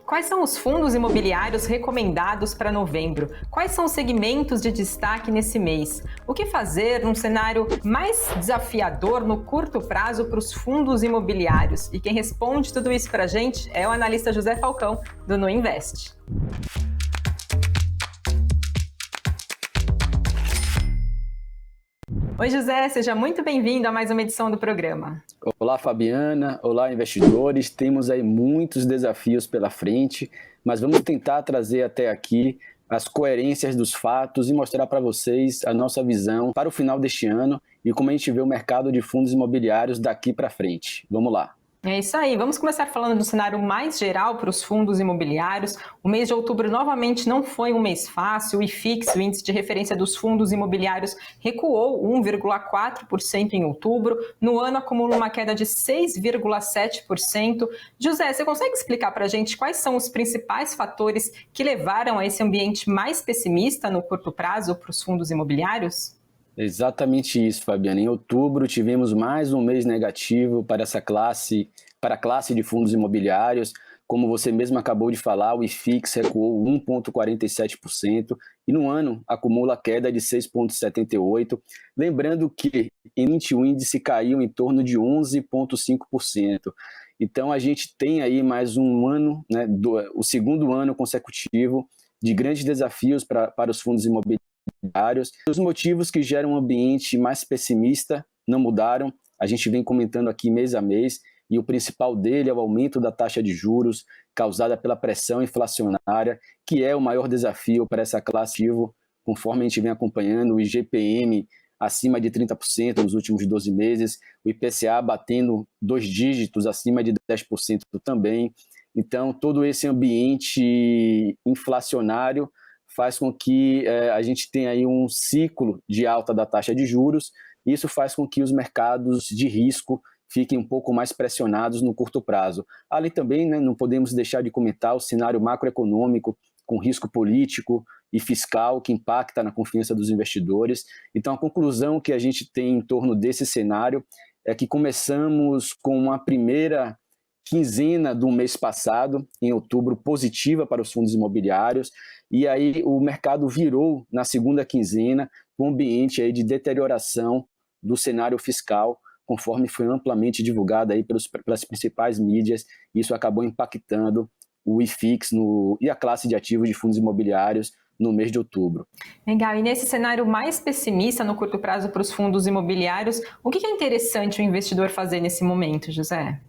Quais são os fundos imobiliários recomendados para novembro? Quais são os segmentos de destaque nesse mês? O que fazer num cenário mais desafiador no curto prazo para os fundos imobiliários? E quem responde tudo isso para a gente é o analista José Falcão, do Nu Invest. Oi, José, seja muito bem-vindo a mais uma edição do programa. Olá, Fabiana. Olá, investidores. Temos aí muitos desafios pela frente, mas vamos tentar trazer até aqui as coerências dos fatos e mostrar para vocês a nossa visão para o final deste ano e como a gente vê o mercado de fundos imobiliários daqui para frente. Vamos lá. É isso aí, vamos começar falando do cenário mais geral para os fundos imobiliários. O mês de outubro novamente não foi um mês fácil. O IFIX, o índice de referência dos fundos imobiliários, recuou 1,4% em outubro. No ano acumula uma queda de 6,7%. José, você consegue explicar para a gente quais são os principais fatores que levaram a esse ambiente mais pessimista no curto prazo para os fundos imobiliários? Exatamente isso, Fabiana. Em outubro tivemos mais um mês negativo para a classe de fundos imobiliários. Como você mesmo acabou de falar, o IFIX recuou 1,47% e no ano acumula queda de 6,78%. Lembrando que em 20 o índice caiu em torno de 11,5%. Então a gente tem aí mais um ano, né, o segundo ano consecutivo de grandes desafios para os fundos imobiliários. Os motivos que geram um ambiente mais pessimista não mudaram, a gente vem comentando aqui mês a mês, e o principal dele é o aumento da taxa de juros causada pela pressão inflacionária, que é o maior desafio para essa classe ativo, conforme a gente vem acompanhando, o IGPM acima de 30% nos últimos 12 meses, o IPCA batendo 2 dígitos acima de 10% também. Então, todo esse ambiente inflacionário faz com que a gente tenha aí um ciclo de alta da taxa de juros. Isso faz com que os mercados de risco fiquem um pouco mais pressionados no curto prazo. Além também, né, não podemos deixar de comentar o cenário macroeconômico com risco político e fiscal que impacta na confiança dos investidores. Então, a conclusão que a gente tem em torno desse cenário é que começamos com uma primeira quinzena do mês passado, em outubro, positiva para os fundos imobiliários, e aí o mercado virou na segunda quinzena com um ambiente aí de deterioração do cenário fiscal, conforme foi amplamente divulgado aí pelas principais mídias. Isso acabou impactando o IFIX e a classe de ativos de fundos imobiliários no mês de outubro. Legal, e nesse cenário mais pessimista no curto prazo para os fundos imobiliários, o que é interessante o investidor fazer nesse momento, José?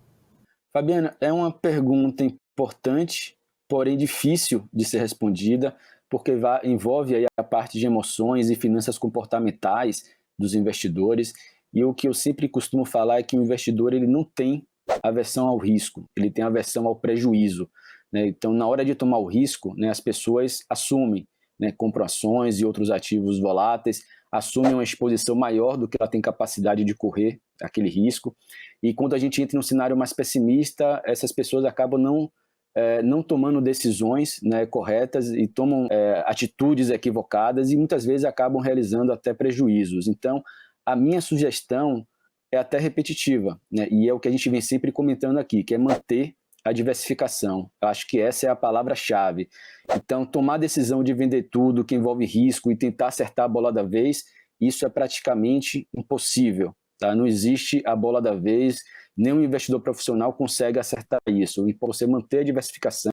Fabiana, é uma pergunta importante, porém difícil de ser respondida, porque envolve aí a parte de emoções e finanças comportamentais dos investidores. E o que eu sempre costumo falar é que o investidor ele não tem aversão ao risco, ele tem aversão ao prejuízo, né? Então, na hora de tomar o risco, né, as pessoas assumem, né, compram ações e outros ativos voláteis, assumem uma exposição maior do que ela tem capacidade de correr aquele risco. E quando a gente entra num cenário mais pessimista, essas pessoas acabam não tomando decisões, né, corretas e tomam atitudes equivocadas e muitas vezes acabam realizando até prejuízos. Então, a minha sugestão é até repetitiva, né, e é o que a gente vem sempre comentando aqui, que é manter a diversificação. Eu acho que essa é a palavra-chave. Então, tomar a decisão de vender tudo que envolve risco e tentar acertar a bola da vez, isso é praticamente impossível. Tá? Não existe a bola da vez, nenhum investidor profissional consegue acertar isso. E para você manter a diversificação,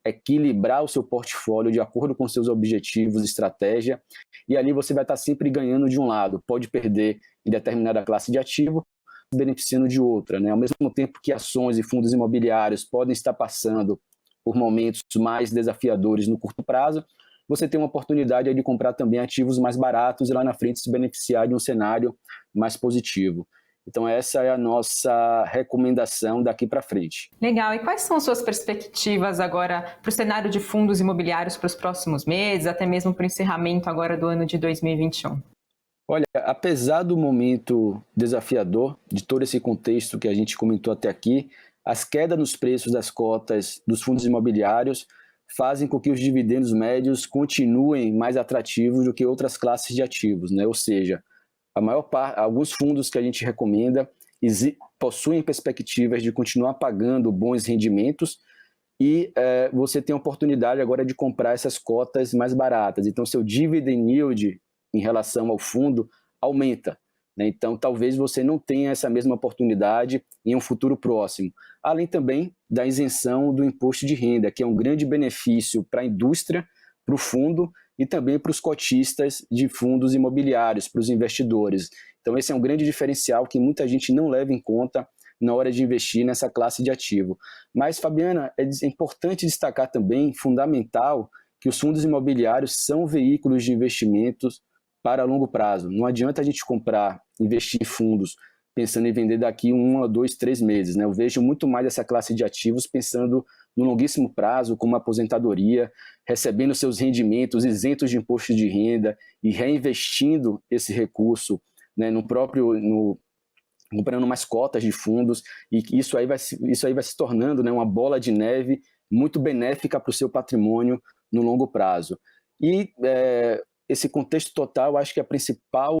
equilibrar o seu portfólio de acordo com seus objetivos, estratégia, e ali você vai estar sempre ganhando de um lado. Pode perder em determinada classe de ativo, beneficiando de outra, né? Ao mesmo tempo que ações e fundos imobiliários podem estar passando por momentos mais desafiadores no curto prazo, você tem uma oportunidade de comprar também ativos mais baratos e lá na frente se beneficiar de um cenário mais positivo. Então essa é a nossa recomendação daqui para frente. Legal, e quais são suas perspectivas agora para o cenário de fundos imobiliários para os próximos meses, até mesmo para o encerramento agora do ano de 2021? Olha, apesar do momento desafiador, de todo esse contexto que a gente comentou até aqui, as quedas nos preços das cotas dos fundos imobiliários fazem com que os dividendos médios continuem mais atrativos do que outras classes de ativos, né? Ou seja, alguns fundos que a gente recomenda possuem perspectivas de continuar pagando bons rendimentos, e você tem a oportunidade agora de comprar essas cotas mais baratas. Então, seu dividend yield em relação ao fundo aumenta, né? Então, talvez você não tenha essa mesma oportunidade em um futuro próximo. Além também da isenção do imposto de renda, que é um grande benefício para a indústria, para o fundo e também para os cotistas de fundos imobiliários, para os investidores. Então, esse é um grande diferencial que muita gente não leva em conta na hora de investir nessa classe de ativo. Mas, Fabiana, é importante destacar também, fundamental, que os fundos imobiliários são veículos de investimentos para longo prazo. Não adianta a gente comprar, investir em fundos pensando em vender daqui 1 a 2, 3 meses, né? Eu vejo muito mais essa classe de ativos pensando no longuíssimo prazo, como aposentadoria, recebendo seus rendimentos isentos de imposto de renda e reinvestindo esse recurso, né, comprando mais cotas de fundos, e isso aí vai se tornando, né, uma bola de neve muito benéfica para o seu patrimônio no longo prazo. E esse contexto total, acho que a principal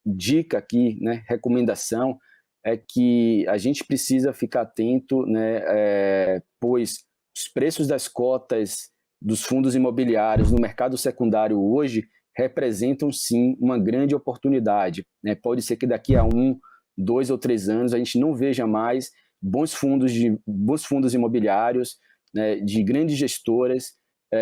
dica aqui, né, recomendação, é que a gente precisa ficar atento, né, pois os preços das cotas dos fundos imobiliários no mercado secundário hoje representam sim uma grande oportunidade, né? Pode ser que daqui a 1, 2 ou 3 anos a gente não veja mais bons fundos imobiliários, né, de grandes gestoras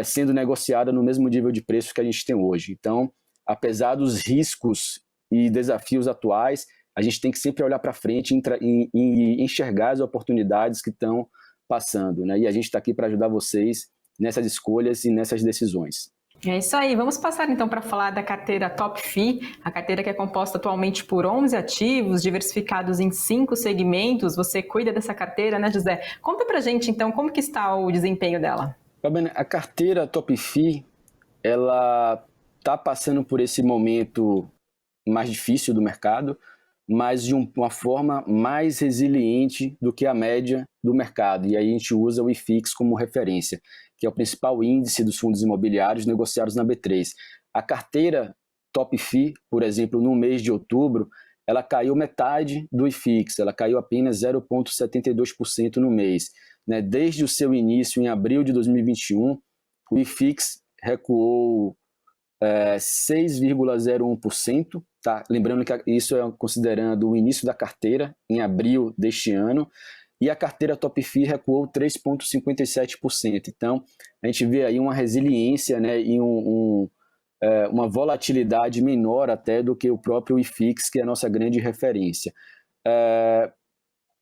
sendo negociada no mesmo nível de preço que a gente tem hoje. Então, apesar dos riscos e desafios atuais, a gente tem que sempre olhar para frente e enxergar as oportunidades que estão passando, né? E a gente está aqui para ajudar vocês nessas escolhas e nessas decisões. É isso aí, vamos passar então para falar da carteira Top FI, a carteira que é composta atualmente por 11 ativos, diversificados em 5 segmentos. Você cuida dessa carteira, né, José? Conta para a gente então como que está o desempenho dela. A carteira Top FI, ela está passando por esse momento mais difícil do mercado, mas de uma forma mais resiliente do que a média do mercado. E aí a gente usa o IFIX como referência, que é o principal índice dos fundos imobiliários negociados na B3. A carteira Top FI, por exemplo, no mês de outubro, ela caiu metade do IFIX, ela caiu apenas 0,72% no mês, né? Desde o seu início, em abril de 2021, o IFIX recuou 6,01%, tá? Lembrando que isso é considerando o início da carteira, em abril deste ano, e a carteira Top FI recuou 3,57%. Então, a gente vê aí uma resiliência, né, e uma volatilidade menor até do que o próprio IFIX, que é a nossa grande referência.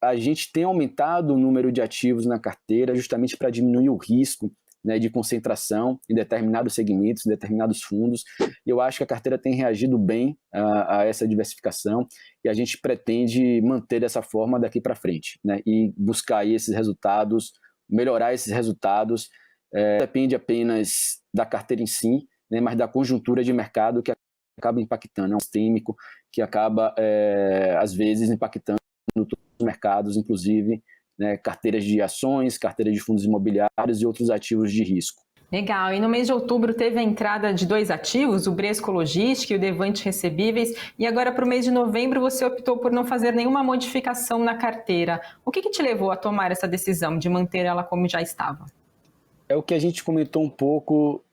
A gente tem aumentado o número de ativos na carteira justamente para diminuir o risco, né, de concentração em determinados segmentos, em determinados fundos. E eu acho que a carteira tem reagido bem a essa diversificação e a gente pretende manter dessa forma daqui para frente, né, e buscar aí esses resultados, melhorar esses resultados. Depende apenas da carteira em si, né, mas da conjuntura de mercado que acaba impactando, é um sistêmico que acaba, às vezes, impactando todos os mercados, inclusive, né, carteiras de ações, carteiras de fundos imobiliários e outros ativos de risco. Legal, e no mês de outubro teve a entrada de 2 ativos, o Bresco Logística e o Devante Recebíveis, e agora para o mês de novembro você optou por não fazer nenhuma modificação na carteira. O que te levou a tomar essa decisão de manter ela como já estava? É o que a gente comentou um pouco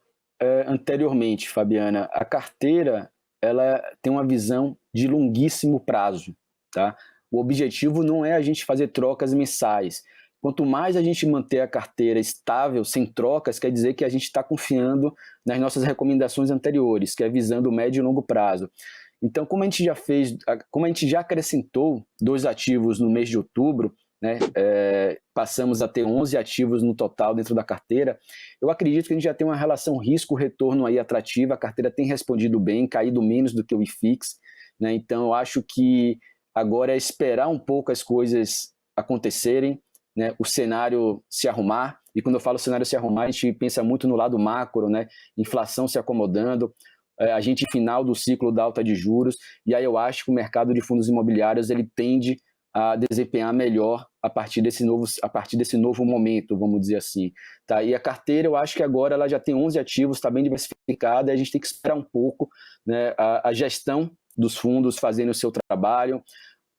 anteriormente, Fabiana. A carteira, ela tem uma visão de longuíssimo prazo, tá? O objetivo não é a gente fazer trocas mensais. Quanto mais a gente manter a carteira estável, sem trocas, quer dizer que a gente está confiando nas nossas recomendações anteriores, que é visando o médio e longo prazo. Então, como a gente já acrescentou 2 ativos no mês de outubro, né, passamos a ter 11 ativos no total dentro da carteira, eu acredito que a gente já tem uma relação risco-retorno aí atrativa, a carteira tem respondido bem, caído menos do que o IFIX, né, então eu acho que agora é esperar um pouco as coisas acontecerem, né, o cenário se arrumar, e quando eu falo cenário se arrumar, a gente pensa muito no lado macro, né, inflação se acomodando, a gente final do ciclo da alta de juros, e aí eu acho que o mercado de fundos imobiliários ele tende a desempenhar melhor a partir desse novo momento, vamos dizer assim. Tá? E a carteira, eu acho que agora ela já tem 11 ativos, está bem diversificada, e a gente tem que esperar um pouco, né, a gestão dos fundos fazendo o seu trabalho,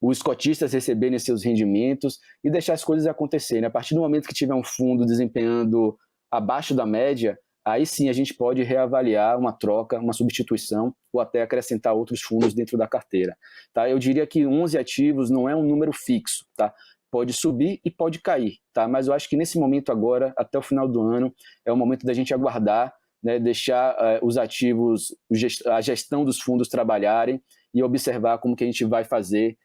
os cotistas receberem seus rendimentos e deixar as coisas acontecerem. A partir do momento que tiver um fundo desempenhando abaixo da média, aí sim a gente pode reavaliar uma troca, uma substituição ou até acrescentar outros fundos dentro da carteira. Tá? Eu diria que 11 ativos não é um número fixo, tá? Pode subir e pode cair, tá? Mas eu acho que nesse momento agora, até o final do ano, é o momento da gente aguardar, né, deixar os ativos, a gestão dos fundos trabalharem e observar como que a gente vai fazer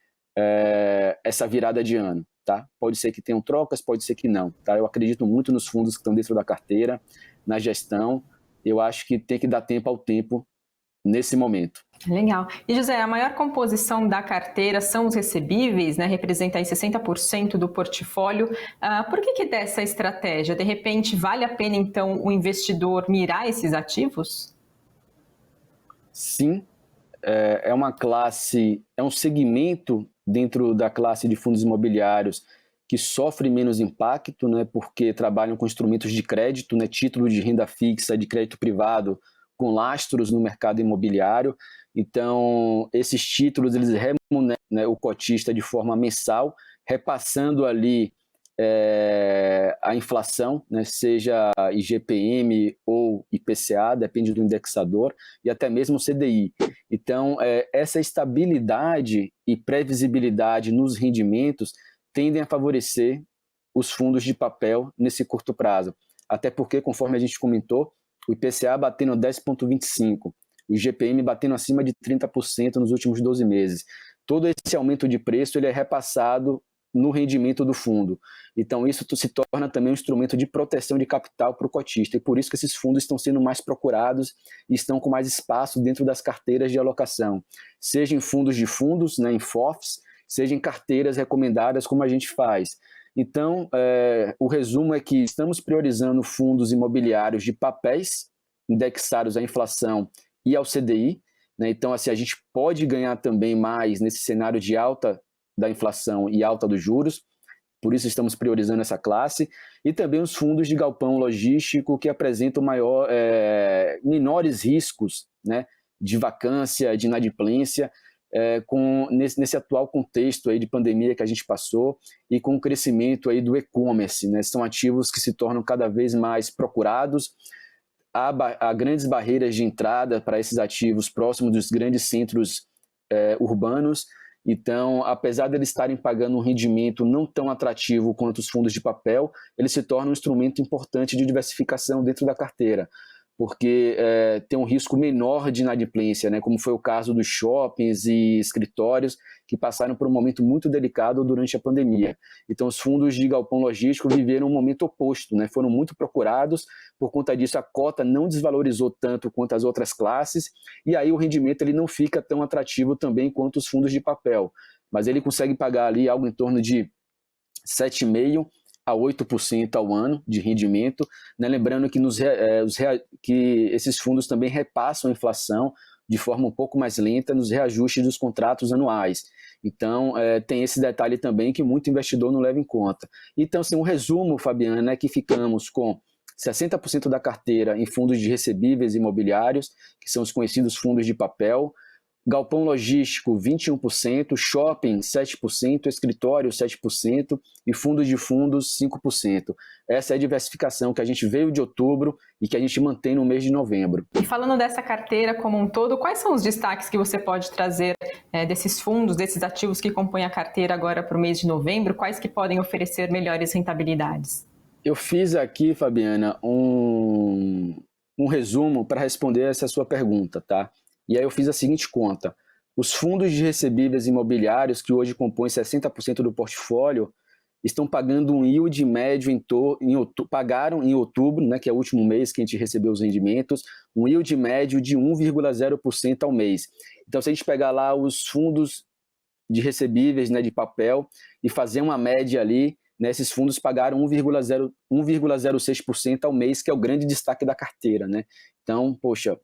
essa virada de ano. Tá? Pode ser que tenham trocas, pode ser que não. Tá? Eu acredito muito nos fundos que estão dentro da carteira, na gestão. Eu acho que tem que dar tempo ao tempo nesse momento. Legal. E, José, a maior composição da carteira são os recebíveis, né? Representa aí 60% do portfólio. Por que dessa estratégia? De repente, vale a pena, então, o investidor mirar esses ativos? Sim. É uma classe, é um segmento dentro da classe de fundos imobiliários que sofre menos impacto, né, porque trabalham com instrumentos de crédito, né, título de renda fixa, de crédito privado, com lastros no mercado imobiliário. Então, esses títulos, eles remuneram, né, o cotista de forma mensal, repassando ali a inflação, né, seja IGPM ou IPCA, depende do indexador, e até mesmo o CDI. Então, essa estabilidade e previsibilidade nos rendimentos tendem a favorecer os fundos de papel nesse curto prazo. Até porque, conforme a gente comentou, o IPCA batendo 10,25%, o IGPM batendo acima de 30% nos últimos 12 meses. Todo esse aumento de preço ele é repassado no rendimento do fundo. Então, isso se torna também um instrumento de proteção de capital para o cotista, e por isso que esses fundos estão sendo mais procurados e estão com mais espaço dentro das carteiras de alocação, seja em fundos de fundos, né, em FOFs, seja em carteiras recomendadas, como a gente faz. Então, o resumo é que estamos priorizando fundos imobiliários de papéis indexados à inflação e ao CDI, né? Então, assim, a gente pode ganhar também mais nesse cenário de alta da inflação e alta dos juros, por isso estamos priorizando essa classe, e também os fundos de galpão logístico que apresentam menores riscos, né, de vacância, de inadimplência, nesse atual contexto aí de pandemia que a gente passou e com o crescimento aí do e-commerce, né? São ativos que se tornam cada vez mais procurados, há grandes barreiras de entrada para esses ativos próximos dos grandes centros urbanos. Então, apesar de eles estarem pagando um rendimento não tão atrativo quanto os fundos de papel, eles se tornam um instrumento importante de diversificação dentro da carteira, porque tem um risco menor de inadimplência, né, como foi o caso dos shoppings e escritórios que passaram por um momento muito delicado durante a pandemia. Então, os fundos de galpão logístico viveram um momento oposto, né, foram muito procurados, por conta disso a cota não desvalorizou tanto quanto as outras classes, e aí o rendimento ele não fica tão atrativo também quanto os fundos de papel, mas ele consegue pagar ali algo em torno de 7,5% a 8% ao ano de rendimento, né? Lembrando que, que esses fundos também repassam a inflação de forma um pouco mais lenta nos reajustes dos contratos anuais. Então, tem esse detalhe também que muito investidor não leva em conta. Então, assim, um resumo, Fabiana, é que ficamos com 60% da carteira em fundos de recebíveis imobiliários, que são os conhecidos fundos de papel, galpão logístico 21%, shopping 7%, escritório 7% e fundos de fundos 5%. Essa é a diversificação que a gente veio de outubro e que a gente mantém no mês de novembro. E falando dessa carteira como um todo, quais são os destaques que você pode trazer desses fundos, desses ativos que compõem a carteira agora para o mês de novembro? Quais que podem oferecer melhores rentabilidades? Eu fiz aqui, Fabiana, um resumo para responder essa sua pergunta, tá? E aí eu fiz a seguinte conta: os fundos de recebíveis imobiliários, que hoje compõem 60% do portfólio, estão pagando um yield médio pagaram em outubro, né, que é o último mês que a gente recebeu os rendimentos, um yield médio de 1,0% ao mês. Então, se a gente pegar lá os fundos de recebíveis, né, de papel e fazer uma média ali, né, esses fundos pagaram 1,06% ao mês, que é o grande destaque da carteira, né? Então, poxa,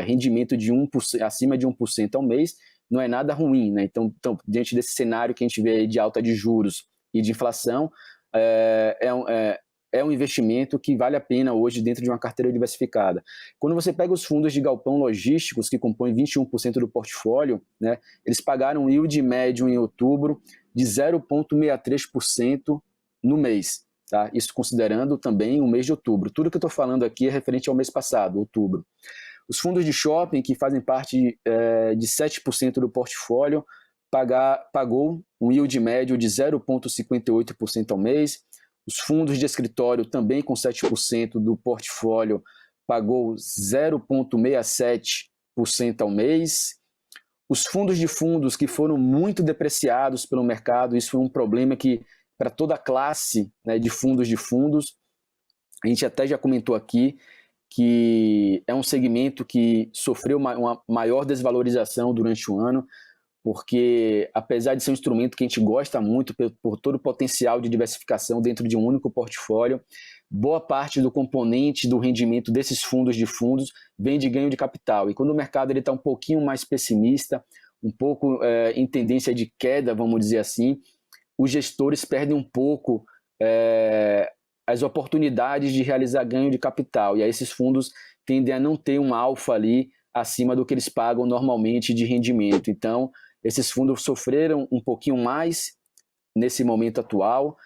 rendimento de 1%, acima de 1% ao mês não é nada ruim, né? Então, diante desse cenário que a gente vê aí de alta de juros e de inflação, é um investimento que vale a pena hoje dentro de uma carteira diversificada. Quando você pega os fundos de galpão logísticos, que compõem 21% do portfólio, né, eles pagaram um yield médio em outubro de 0,63% no mês. Tá? Isso considerando também o mês de outubro. Tudo que eu estou falando aqui é referente ao mês passado, outubro. Os fundos de shopping, que fazem parte de 7% do portfólio, pagou um yield médio de 0,58% ao mês. Os fundos de escritório, também com 7% do portfólio, pagou 0,67% ao mês. Os fundos de fundos que foram muito depreciados pelo mercado, isso foi um problema que, para toda a classe, né, de fundos, a gente até já comentou aqui, que é um segmento que sofreu uma maior desvalorização durante o ano, porque apesar de ser um instrumento que a gente gosta muito por todo o potencial de diversificação dentro de um único portfólio, boa parte do componente do rendimento desses fundos de fundos vem de ganho de capital. E quando o mercado está um pouquinho mais pessimista, um pouco em tendência de queda, vamos dizer assim, os gestores perdem um pouco as oportunidades de realizar ganho de capital. E aí esses fundos tendem a não ter um alfa ali acima do que eles pagam normalmente de rendimento. Então, esses fundos sofreram um pouquinho mais nesse momento atual.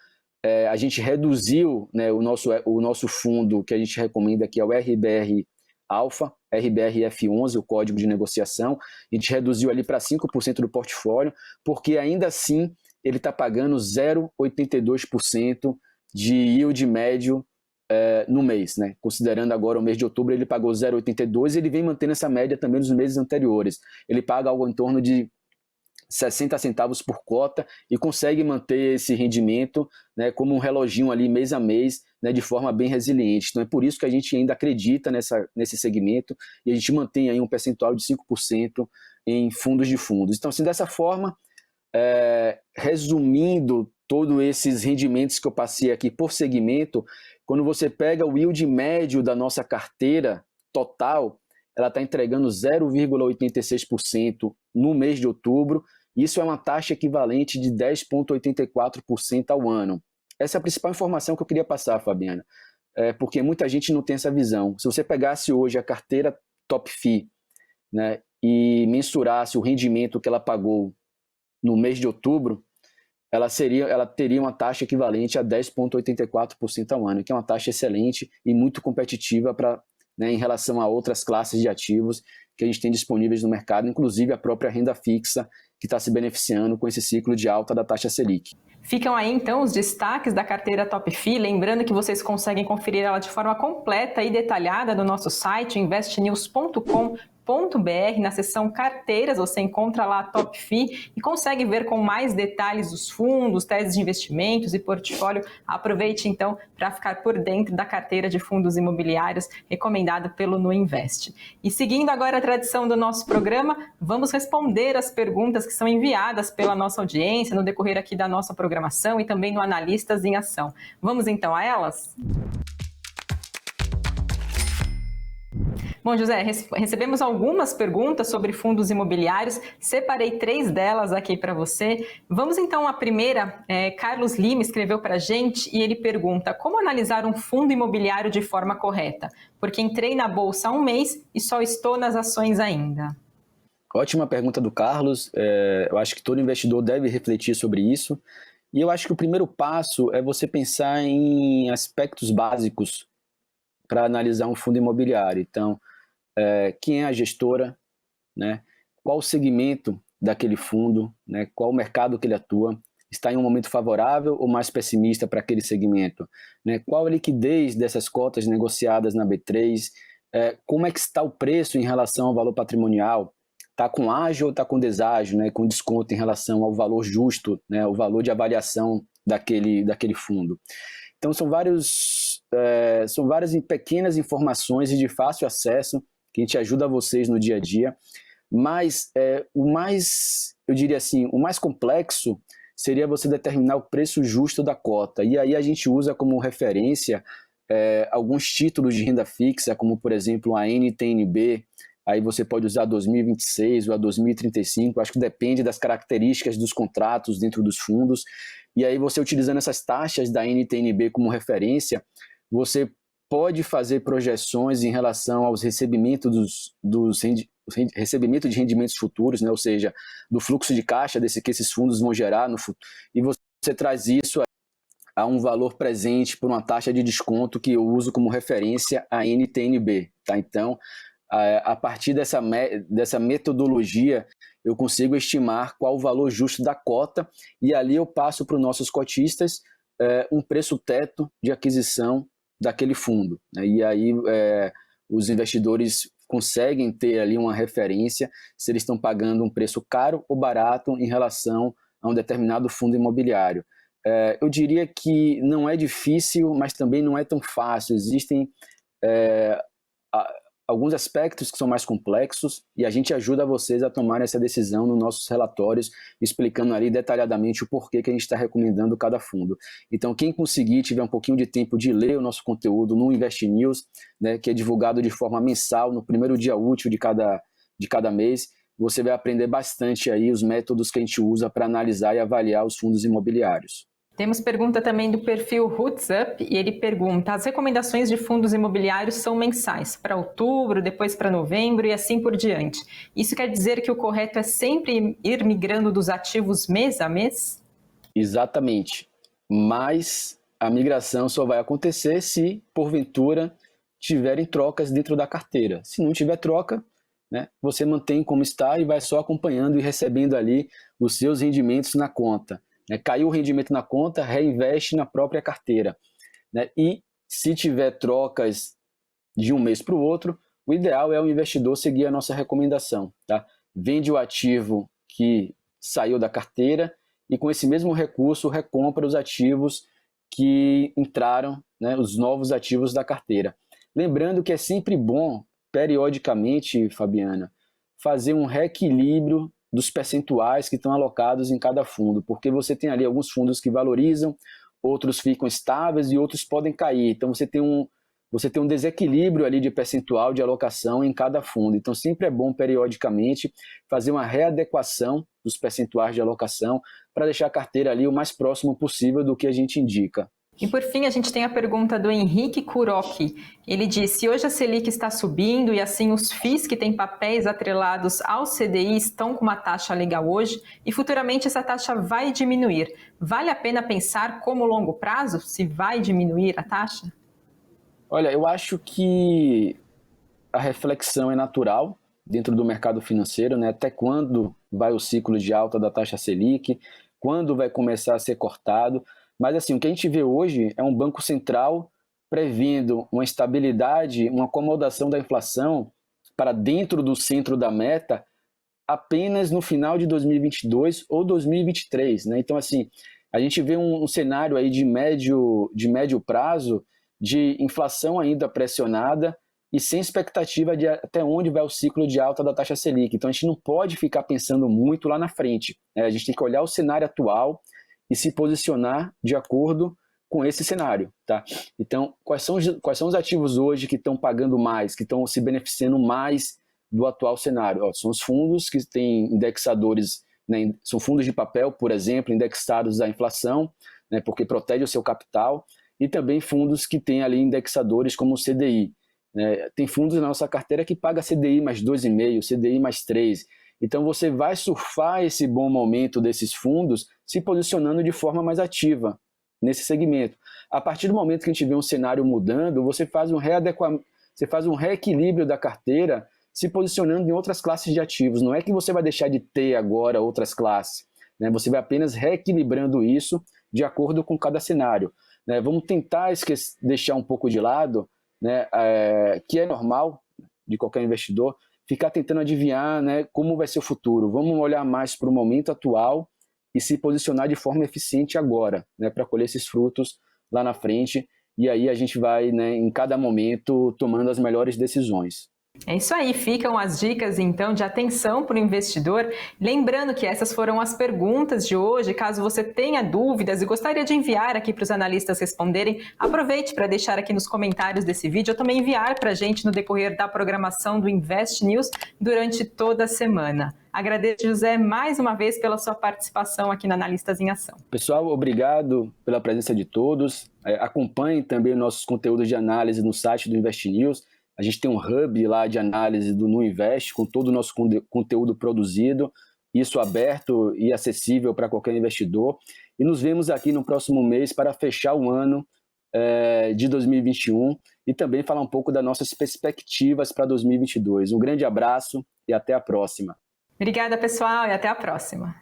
A gente reduziu, né, o nosso fundo que a gente recomenda aqui é o RBR Alpha, RBRF11, o código de negociação. A gente reduziu ali para 5% do portfólio, porque ainda assim ele está pagando 0,82% de yield médio no mês, né? Considerando agora o mês de outubro, ele pagou 0,82 e ele vem mantendo essa média também nos meses anteriores. Ele paga algo em torno de 60 centavos por cota e consegue manter esse rendimento, né, como um reloginho ali mês a mês, né, de forma bem resiliente. Então é por isso que a gente ainda acredita nesse segmento e a gente mantém aí um percentual de 5% em fundos de fundos. Então, assim, dessa forma, resumindo todos esses rendimentos que eu passei aqui por segmento, quando você pega o yield médio da nossa carteira total, ela está entregando 0,86% no mês de outubro. Isso é uma taxa equivalente de 10,84% ao ano. Essa é a principal informação que eu queria passar, Fabiana, porque muita gente não tem essa visão. Se você pegasse hoje a carteira Top FI, né, e mensurasse o rendimento que ela pagou no mês de outubro, ela teria uma taxa equivalente a 10,84% ao ano, que é uma taxa excelente e muito competitiva em relação a outras classes de ativos que a gente tem disponíveis no mercado, inclusive a própria renda fixa, que está se beneficiando com esse ciclo de alta da taxa Selic. Ficam aí, então, os destaques da carteira Top FI. Lembrando que vocês conseguem conferir ela de forma completa e detalhada no nosso site, investnews.com.br. Na seção carteiras, você encontra lá a Top FI e consegue ver com mais detalhes os fundos, teses de investimentos e portfólio. Aproveite, então, para ficar por dentro da carteira de fundos imobiliários recomendada pelo Nuinvest. E seguindo agora a tradição do nosso programa, vamos responder as perguntas que são enviadas pela nossa audiência no decorrer aqui da nossa programação e também no Analistas em Ação. Vamos então a elas? Bom, José, recebemos algumas perguntas sobre fundos imobiliários, separei 3 delas aqui para você. Vamos então à primeira. Carlos Lima escreveu para a gente e ele pergunta: como analisar um fundo imobiliário de forma correta? Porque entrei na bolsa há um mês e só estou nas ações ainda. Ótima pergunta do Carlos. Eu acho que todo investidor deve refletir sobre isso. E eu acho que o primeiro passo é você pensar em aspectos básicos para analisar um fundo imobiliário. Então, quem é a gestora, né? Qual o segmento daquele fundo, né? Qual o mercado que ele atua, está em um momento favorável ou mais pessimista para aquele segmento, né? Qual a liquidez dessas cotas negociadas na B3, como é que está o preço em relação ao valor patrimonial, está com ágio ou está com deságio, né? Com desconto em relação ao valor justo, né? O valor de avaliação daquele fundo. Então são várias pequenas informações e de fácil acesso que a gente ajuda vocês no dia a dia, mas o mais complexo seria você determinar o preço justo da cota, e aí a gente usa como referência alguns títulos de renda fixa, como por exemplo a NTNB, aí você pode usar 2026 ou a 2035, acho que depende das características dos contratos dentro dos fundos, e aí você utilizando essas taxas da NTN-B como referência, você pode fazer projeções em relação aos recebimentos recebimento de rendimentos futuros, né? Ou seja, do fluxo de caixa que esses fundos vão gerar no futuro, e você traz isso a um valor presente por uma taxa de desconto que eu uso como referência a NTN-B. Tá? Então, a partir dessa metodologia, eu consigo estimar qual o valor justo da cota e ali eu passo para os nossos cotistas um preço teto de aquisição daquele fundo. Né? E aí os investidores conseguem ter ali uma referência se eles estão pagando um preço caro ou barato em relação a um determinado fundo imobiliário. Eu diria que não é difícil, mas também não é tão fácil. Existem alguns aspectos que são mais complexos e a gente ajuda vocês a tomar essa decisão nos nossos relatórios, explicando ali detalhadamente o porquê que a gente está recomendando cada fundo. Então, quem conseguir, tiver um pouquinho de tempo de ler o nosso conteúdo no Invest News, né, que é divulgado de forma mensal, no primeiro dia útil de cada mês, você vai aprender bastante aí os métodos que a gente usa para analisar e avaliar os fundos imobiliários. Temos pergunta também do perfil Roots Up e ele pergunta: as recomendações de fundos imobiliários são mensais, para outubro, depois para novembro e assim por diante. Isso quer dizer que o correto é sempre ir migrando dos ativos mês a mês? Exatamente, mas a migração só vai acontecer se, porventura, tiverem trocas dentro da carteira. Se não tiver troca, né, você mantém como está e vai só acompanhando e recebendo ali os seus rendimentos na conta. Caiu o rendimento na conta, reinveste na própria carteira. Né? E se tiver trocas de um mês para o outro, o ideal é o investidor seguir a nossa recomendação. Tá? Vende o ativo que saiu da carteira e com esse mesmo recurso recompra os ativos que entraram, né, os novos ativos da carteira. Lembrando que é sempre bom, periodicamente, Fabiana, fazer um reequilíbrio dos percentuais que estão alocados em cada fundo, porque você tem ali alguns fundos que valorizam, outros ficam estáveis e outros podem cair. Então você tem um desequilíbrio ali de percentual de alocação em cada fundo. Então sempre é bom periodicamente fazer uma readequação dos percentuais de alocação para deixar a carteira ali o mais próximo possível do que a gente indica. E por fim, a gente tem a pergunta do Henrique Kuroki. Ele diz: se hoje a Selic está subindo e assim os FIIs que têm papéis atrelados ao CDI estão com uma taxa legal hoje e futuramente essa taxa vai diminuir, vale a pena pensar como longo prazo se vai diminuir a taxa? Olha, eu acho que a reflexão é natural dentro do mercado financeiro, né? Até quando vai o ciclo de alta da taxa Selic, quando vai começar a ser cortado. Mas assim, o que a gente vê hoje é um Banco Central prevendo uma estabilidade, uma acomodação da inflação para dentro do centro da meta apenas no final de 2022 ou 2023. Né? Então, assim, a gente vê um cenário aí de médio prazo de inflação ainda pressionada e sem expectativa de até onde vai o ciclo de alta da taxa Selic. Então, a gente não pode ficar pensando muito lá na frente. Né? A gente tem que olhar o cenário atual e se posicionar de acordo com esse cenário. Tá? Então, quais são os ativos hoje que estão pagando mais, que estão se beneficiando mais do atual cenário? São os fundos que têm indexadores, né, são fundos de papel, por exemplo, indexados à inflação, né, porque protege o seu capital, e também fundos que têm ali indexadores como o CDI. Né? Tem fundos na nossa carteira que paga CDI mais 2,5, CDI mais 3. Então você vai surfar esse bom momento desses fundos se posicionando de forma mais ativa nesse segmento. A partir do momento que a gente vê um cenário mudando, você faz um reequilíbrio da carteira se posicionando em outras classes de ativos. Não é que você vai deixar de ter agora outras classes. Né? Você vai apenas reequilibrando isso de acordo com cada cenário. Né? Vamos tentar deixar um pouco de lado, né, que é normal de qualquer investidor, ficar tentando adivinhar, né, como vai ser o futuro. Vamos olhar mais para o momento atual e se posicionar de forma eficiente agora, né, para colher esses frutos lá na frente. E aí a gente vai, né, em cada momento, tomando as melhores decisões. É isso aí, ficam as dicas então de atenção para o investidor. Lembrando que essas foram as perguntas de hoje. Caso você tenha dúvidas e gostaria de enviar aqui para os analistas responderem, aproveite para deixar aqui nos comentários desse vídeo ou também enviar para a gente no decorrer da programação do Invest News durante toda a semana. Agradeço, José, mais uma vez pela sua participação aqui na Analistas em Ação. Pessoal, obrigado pela presença de todos. Acompanhem também nossos conteúdos de análise no site do Invest News. A gente tem um hub lá de análise do NuInvest, com todo o nosso conteúdo produzido, isso aberto e acessível para qualquer investidor. E nos vemos aqui no próximo mês para fechar o ano de 2021 e também falar um pouco das nossas perspectivas para 2022. Um grande abraço e até a próxima. Obrigada, pessoal, e até a próxima.